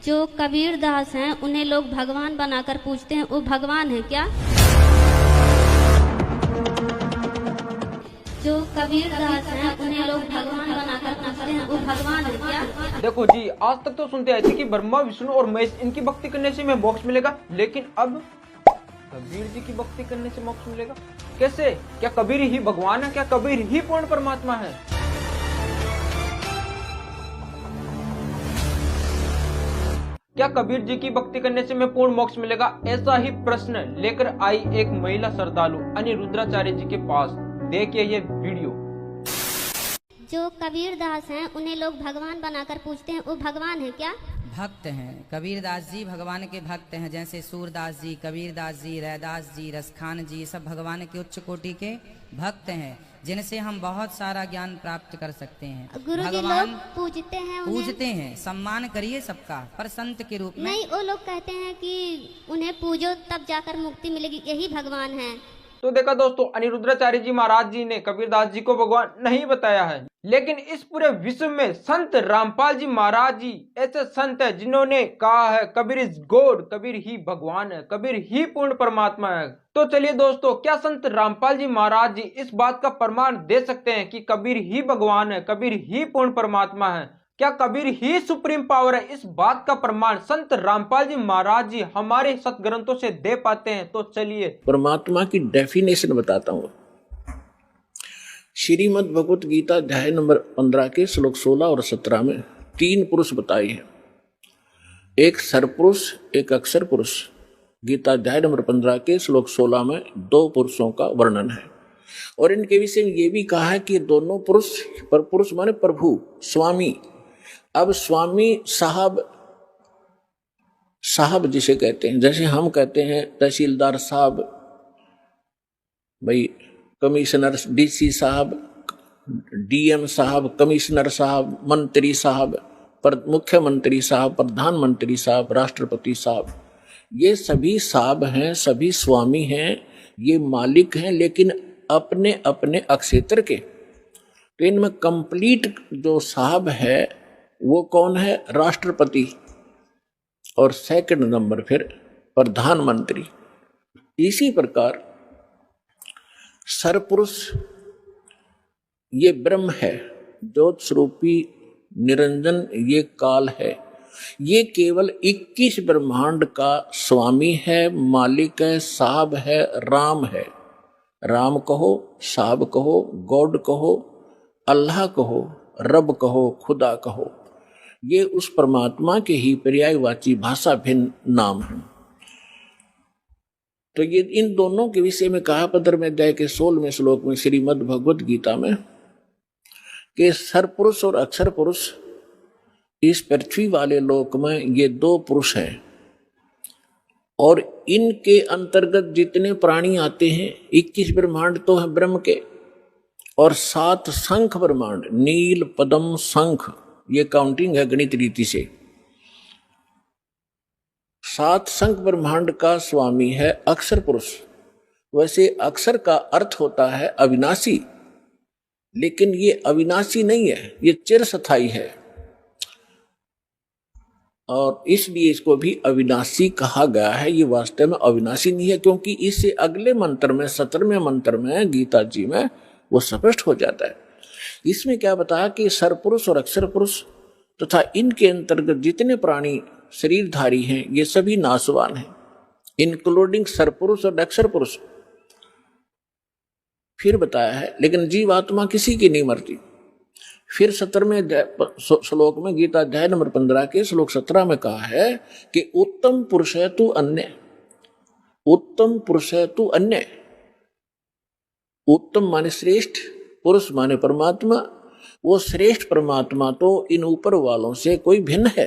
जो कबीर दास हैं उन्हें लोग भगवान बनाकर पूछते हैं, वो भगवान है क्या? जो कबीर दास हैं उन्हें लोग भगवान बनाकर पूछते हैं, वो भगवान है क्या? देखो जी, आज तक तो सुनते आए थे कि ब्रह्मा विष्णु और महेश इनकी भक्ति करने से हमें मोक्ष मिलेगा, लेकिन अब कबीर जी की भक्ति करने से मोक्ष मिलेगा कैसे? क्या कबीर ही भगवान है? क्या कबीर ही पूर्ण परमात्मा है? क्या कबीर जी की भक्ति करने से हमें पूर्ण मोक्ष मिलेगा? ऐसा ही प्रश्न लेकर आई एक महिला श्रद्धालु अनिरुद्राचार्य जी के पास। देखिए ये वीडियो। जो कबीर दास हैं उन्हें लोग भगवान बनाकर पूछते हैं, वो भगवान है क्या? भक्त हैं। कबीरदास जी भगवान के भक्त हैं, जैसे सूरदास जी, कबीरदास जी, रैदास जी, रसखान जी, सब भगवान के उच्च कोटि के भक्त हैं, जिनसे हम बहुत सारा ज्ञान प्राप्त कर सकते हैं। गुरु जी लोग पूजते हैं उन्हें? पूजते हैं, सम्मान करिए सबका, पर संत के रूप में नहीं। वो लोग कहते हैं कि उन्हें पूजो तब जाकर मुक्ति मिलेगी, यही भगवान है। तो देखा दोस्तों, अनिरुद्राचार्य जी महाराज जी ने कबीरदास जी को भगवान नहीं बताया है, लेकिन इस पूरे विश्व में संत रामपाल जी महाराज जी ऐसे संत है जिन्होंने कहा है कबीर इज गॉड, कबीर ही भगवान है, कबीर ही पूर्ण परमात्मा है। तो चलिए दोस्तों, क्या संत रामपाल जी महाराज जी इस बात का प्रमाण दे सकते हैं कि कबीर ही भगवान है, कबीर ही पूर्ण परमात्मा है? क्या कबीर ही सुप्रीम पावर है? इस बात का प्रमाण संत रामपाल जी महाराज जी हमारे सतग्रंथों से दे पाते हैं। तो चलिए परमात्मा की डेफिनेशन बताता हूँ। श्रीमद् भगवत गीता अध्याय नंबर 15 के श्लोक 16 और 17 में 3 पुरुष बताए हैं, एक सरपुरुष, एक अक्षर पुरुष। गीता अध्याय नंबर 15 के श्लोक 16 में 2 पुरुषों का वर्णन है, और इनके विषय में ये भी कहा है कि दोनों पुरुष, पर पुरुष माने प्रभु, स्वामी। अब स्वामी साहब, साहब जिसे कहते हैं, जैसे हम कहते हैं तहसीलदार साहब, भाई कमिश्नर, डीसी साहब, डीएम साहब, कमिश्नर साहब, मंत्री साहब, मुख्यमंत्री साहब, प्रधानमंत्री साहब, राष्ट्रपति साहब, ये सभी साहब हैं, सभी स्वामी हैं, ये मालिक हैं, लेकिन अपने अपने अक्षेत्र के। तो इनमें कंप्लीट जो साहब है वो कौन है? राष्ट्रपति, और सेकंड नंबर फिर प्रधानमंत्री। इसी प्रकार सरपुरुष ये ब्रह्म है, ज्योत स्वरूपी निरंजन ये काल है, ये केवल 21 ब्रह्मांड का स्वामी है, मालिक है, साहब है, राम है। राम कहो, साहब कहो, गॉड कहो, अल्लाह कहो, रब कहो, खुदा कहो, ये उस परमात्मा के ही पर्यायवाची भाषा भिन्न नाम है। तो ये इन दोनों के विषय में कहा 15वें अध्याय के 16वें श्लोक में श्रीमद् भगवत गीता में कि सरपुरुष और अक्षर पुरुष इस पृथ्वी वाले लोक में ये 2 पुरुष हैं, और इनके अंतर्गत जितने प्राणी आते हैं, 21 ब्रह्मांड तो है ब्रह्म के, और 7 शंख ब्रह्मांड, नील, पद्म, शंख, ये काउंटिंग है गणित रीति से। 7 शंख ब्रह्मांड का स्वामी है अक्षर पुरुष। वैसे अक्षर का अर्थ होता है अविनाशी, लेकिन ये अविनाशी नहीं है, ये चिरस्थायी है, और इसलिए इसको भी अविनाशी कहा गया है। ये वास्तव में अविनाशी नहीं है, क्योंकि इससे अगले मंत्र में, 17वें मंत्र में गीता जी में वो स्पष्ट हो जाता है। इसमें क्या बताया कि सरपुरुष और अक्षर पुरुष तथा इनके अंतर्गत जितने प्राणी शरीरधारी हैं, ये सभी नाशवान हैं, इंक्लूडिंग सरपुरुष और अक्षर पुरुष। फिर बताया है, लेकिन जीवात्मा किसी की नहीं मरती। फिर 17वें श्लोक में गीता अध्याय नंबर 15 के श्लोक 17 में कहा है कि उत्तम पुरुष है तू अन्य, उत्तम पुरुष है तू अन्य। उत्तम माने श्रेष्ठ, पुरुष माने परमात्मा। वो श्रेष्ठ परमात्मा तो इन ऊपर वालों से कोई भिन्न है,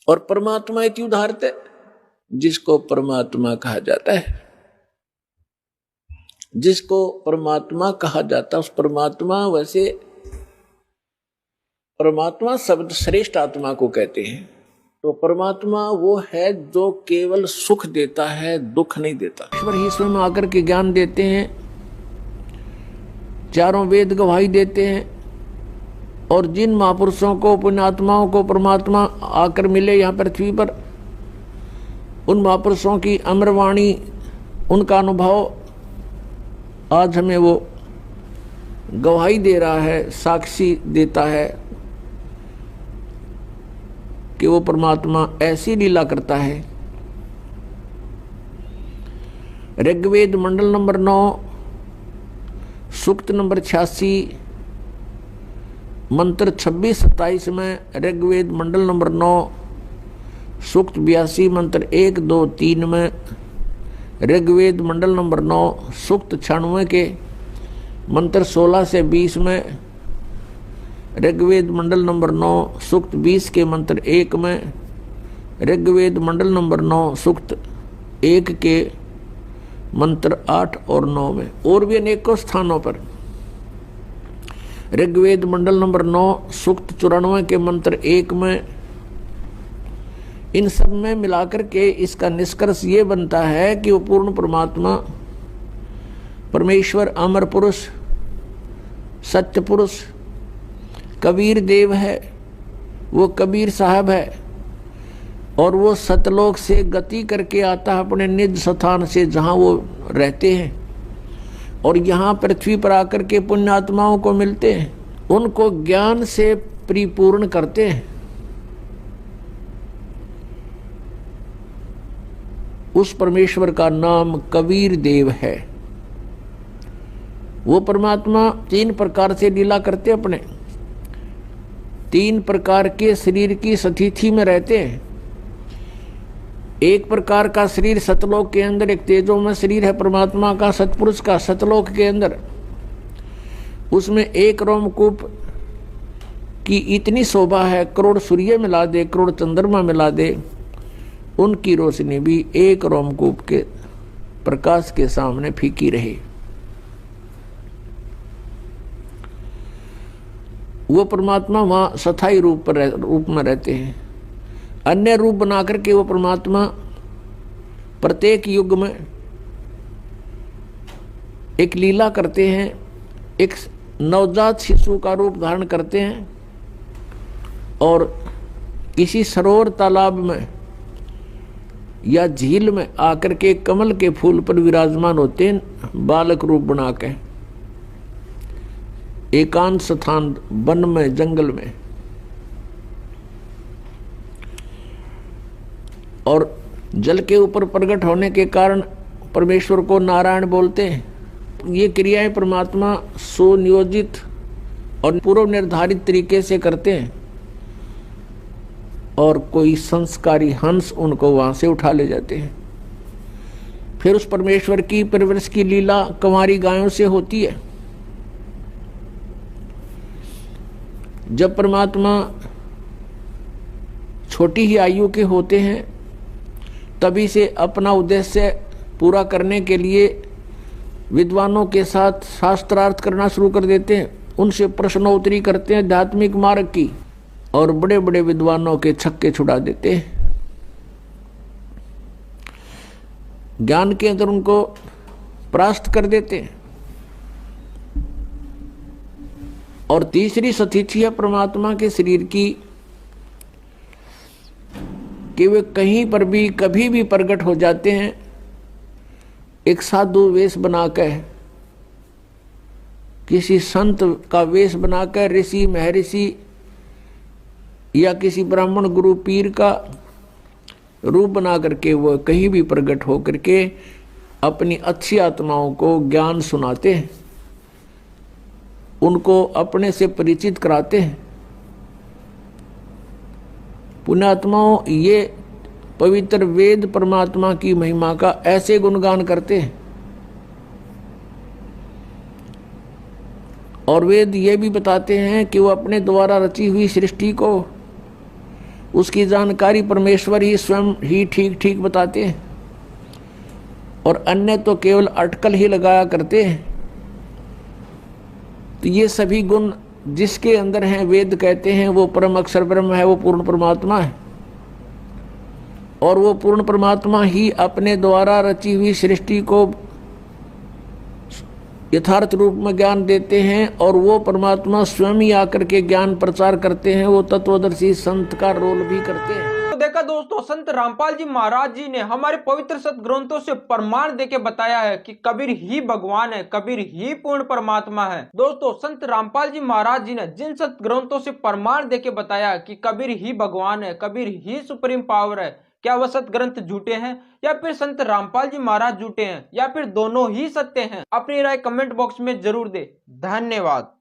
और परमात्मा इति उदाहरते, जिसको परमात्मा कहा जाता है, जिसको परमात्मा कहा जाता है उस परमात्मा, वैसे परमात्मा शब्द श्रेष्ठ आत्मा को कहते हैं। तो परमात्मा वो है जो केवल सुख देता है, दुख नहीं देता। ईश्वर ही स्वयं आकर के ज्ञान देते हैं, चारों वेद गवाही देते हैं, और जिन महापुरुषों को, पुण्यात्माओं को परमात्मा आकर मिले यहाँ पृथ्वी पर, उन महापुरुषों की अमरवाणी, उनका अनुभव आज हमें वो गवाही दे रहा है, साक्षी देता है कि वो परमात्मा ऐसी लीला करता है। ऋग्वेद मंडल नंबर 9 सूक्त नंबर 86 मंत्र 26-27 में, ऋग्वेद मंडल नंबर 9 सूक्त 82 मंत्र 1, 2, 3 में, ऋग्वेद मंडल नंबर 9 सूक्त 96 के मंत्र 16 से 20 में, ऋग्वेद मंडल नंबर 9 सूक्त 20 के मंत्र 1 में, ऋग्वेद मंडल नंबर 9 सूक्त 1 के मंत्र 8 और 9 में, और भी अनेकों स्थानों पर ऋग्वेद मंडल नंबर 9 सूक्त 94 के मंत्र 1 में, इन सब में मिलाकर के इसका निष्कर्ष ये बनता है कि वो पूर्ण परमात्मा, परमेश्वर, अमर पुरुष, सत्य पुरुष कबीर देव है। वो कबीर साहब है और वो सतलोक से गति करके आता है अपने निज स्थान से जहाँ वो रहते हैं, और यहाँ पृथ्वी पर आकर के पुण्यात्माओं को मिलते हैं, उनको ज्ञान से परिपूर्ण करते हैं। उस परमेश्वर का नाम कबीर देव है। वो परमात्मा 3 प्रकार से लीला करते, अपने 3 प्रकार के शरीर की स्थिति में रहते हैं। एक प्रकार का शरीर सतलोक के अंदर, एक तेजोमय शरीर है परमात्मा का, सतपुरुष का, सतलोक के अंदर। उसमें एक रोमकूप की इतनी शोभा है, करोड़ सूर्य मिला दे, करोड़ चंद्रमा मिला दे, उनकी रोशनी भी एक रोमकूप के प्रकाश के सामने फीकी रहे। वो परमात्मा वहाँ स्थायी रूप में रहते हैं। अन्य रूप बना करके वो परमात्मा प्रत्येक युग में एक लीला करते हैं, एक नवजात शिशु का रूप धारण करते हैं और किसी सरोवर, तालाब में या झील में आकर के कमल के फूल पर विराजमान होते हैं, बालक रूप बना के, एकांत स्थान, वन में, जंगल में। और जल के ऊपर प्रकट होने के कारण परमेश्वर को नारायण बोलते हैं। ये क्रियाएं परमात्मा सुनियोजित और पूर्व निर्धारित तरीके से करते हैं, और कोई संस्कारी हंस उनको वहां से उठा ले जाते हैं। फिर उस परमेश्वर की परवरिश की लीला कंवारी गायों से होती है। जब परमात्मा छोटी ही आयु के होते हैं, तभी से अपना उद्देश्य पूरा करने के लिए विद्वानों के साथ शास्त्रार्थ करना शुरू कर देते हैं, उनसे प्रश्नोत्तरी करते हैं आध्यात्मिक मार्ग की, और बड़े बड़े विद्वानों के छक्के छुड़ा देते हैं। ज्ञान के अंदर उनको परास्त कर देते हैं। और तीसरी स्थिति है परमात्मा के शरीर की कि वे कहीं पर भी कभी भी प्रकट हो जाते हैं, एक साधु वेश बनाकर, किसी संत का वेश बनाकर, ऋषि महर्षि या किसी ब्राह्मण गुरु पीर का रूप बना करके वो कहीं भी प्रकट हो करके अपनी अच्छी आत्माओं को ज्ञान सुनाते हैं, उनको अपने से परिचित कराते हैं। पुण्यात्माओं ये पवित्र वेद परमात्मा की महिमा का ऐसे गुणगान करते हैं, और वेद ये भी बताते हैं कि वो अपने द्वारा रची हुई सृष्टि को, उसकी जानकारी परमेश्वर ही स्वयं ही ठीक ठीक बताते हैं, और अन्य तो केवल अटकल ही लगाया करते हैं। तो ये सभी गुण जिसके अंदर हैं, वेद कहते हैं वो परम अक्षर ब्रह्म है, वो पूर्ण परमात्मा है, और वो पूर्ण परमात्मा ही अपने द्वारा रची हुई सृष्टि को यथार्थ रूप में ज्ञान देते हैं और वो परमात्मा स्वयं ही आकर के ज्ञान प्रचार करते हैं। वो तत्वदर्शी संत का रोल भी करते हैं। तो देखा दोस्तों, संत रामपाल जी महाराज जी ने हमारे पवित्र सदग्रंथों से प्रमाण देके बताया है कि कबीर ही भगवान है, कबीर ही पूर्ण परमात्मा है। दोस्तों, संत रामपाल जी महाराज जी ने जिन सदग्रंथों से प्रमाण देके बताया कि कबीर ही भगवान है, कबीर ही सुप्रीम पावर है, क्या वह सदग्रंथ झूठे हैं या फिर संत रामपाल जी महाराज झूठे हैं या फिर दोनों ही सत्य हैं? अपनी राय कमेंट बॉक्स में जरूर दे। धन्यवाद।